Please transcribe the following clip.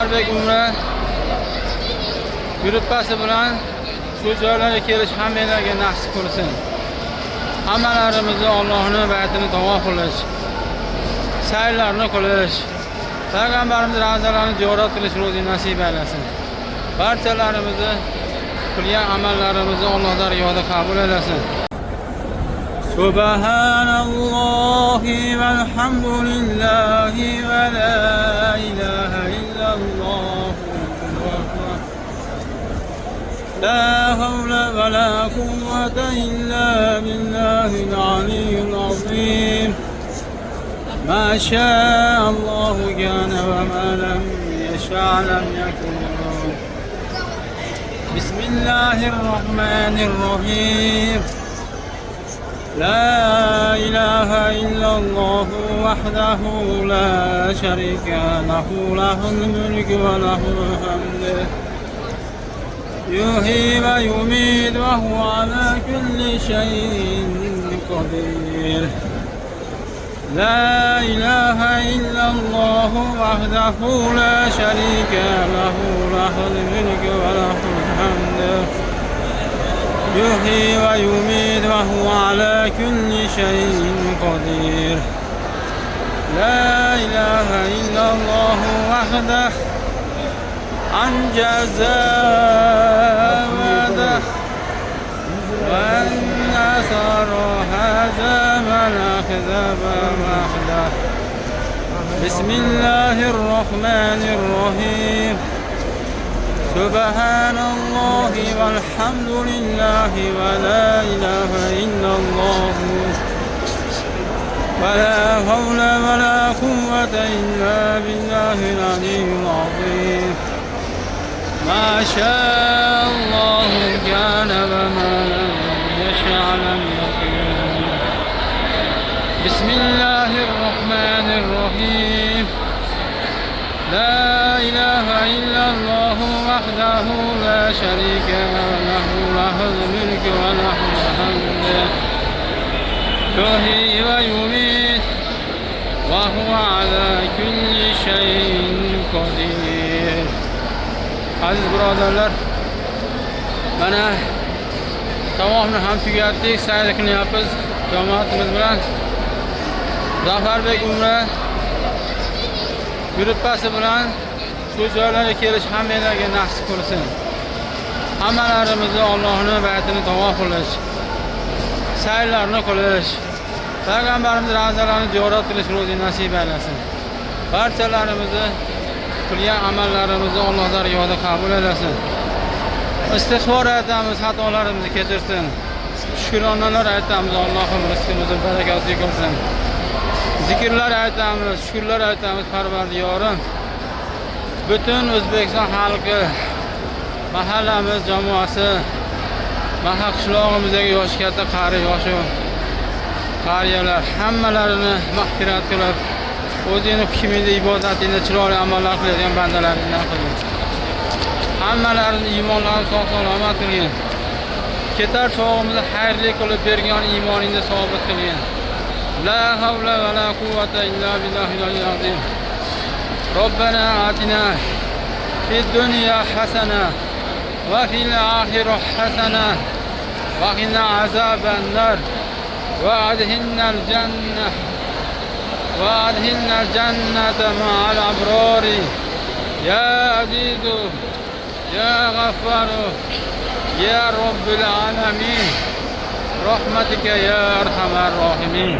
Zafarbek Umra gruppasi bilan shu joylarga kelish hammanglarga nasib qilsin. Hammalarimizni Allohning baytini tavof qilish, sayrlarni qilish, Payg'ambarimiz ravzalarini ziyorat qilish ro'zi nasib aylasin. Barchalarimizni qilgan amallarimizni Alloh dargohida qabul aylasin. Subhanallohi valhamdulillahi va la ilaha illalloh. La havla va la quwwata illa billahil aliyyil azim. Ma sha'allohu kana va ma lam yasha' lam yakun. Bismillahirrahmanirrahim. لا إله إلا الله وحده لا شريك له له الملك وله الحمد يحيي ويميت وهو على كل شيء قدير لا إله إلا الله وحده لا شريك له له الملك وله الحمد يحيي ويميت وهو على كل شيء قدير لا إله إلا الله وحده أنجز وعده والنصر هزم الأحزاب وحده بسم الله الرحمن الرحيم سبحان الله والحمد لله ولا إله إلا الله ولا حول ولا قوة إلا بالله العلي العظيم ما شاء الله كان وما لم يشاء لم يكن بسم الله الرحمن الرحيم لا إله إلا الله وحده لا شريك له له الملك وله الحمد يحيي ويميت وهو على كل شيء قدير. Aziz birodarlar, mana tavofni ham tugatdik, sayr qilyapmiz jamoatimiz bilan. Zafarbek Umra gruppasi bilan shu joylarga kelish hammanglarga nasib qilsin. Hammalarimizni Allohning baytini tavof qilish, sayrlarni qilish, Payg'ambarimiz ravzalarini ziyorat qilish ro'zi nasib aylasin. Barchalarimizni qilgan amallarimizni Alloh dargohida qabul aylasin. Istig'for aytamiz, xatolarimizni kechirsin. Shukronalar aytamiz, Allohim rizqimizni barakatli qilsin. Zikrlar aytamiz, shukrlar aytamiz Parvardigorim. Butun O'zbekiston xalqi, mahallamiz jamoasi, mahall qishlog'imizdagi yoshi katta, qari yoshi qariyalar hammalarini mag'firat qilib, o'zining hukmida ibodatida chiroyli amallar qiladigan bandalaringdan qilgin. Hammalarini iymonlarini sog' salomat qilgin. Ketar chog'imizni xayrli qilib bergan iymoningni sobit qilgin. La havla va la quwwata illa billahil aliyyil azim. Robbana atina fid dunya hasana va fil oxirati hasana va qina azaban nar va adkhilnal jannah va adkhilnal jannata ma'al abrari ya azizu ya g'affaru ya robbil alamin rahmatika ya arhamar rohimin.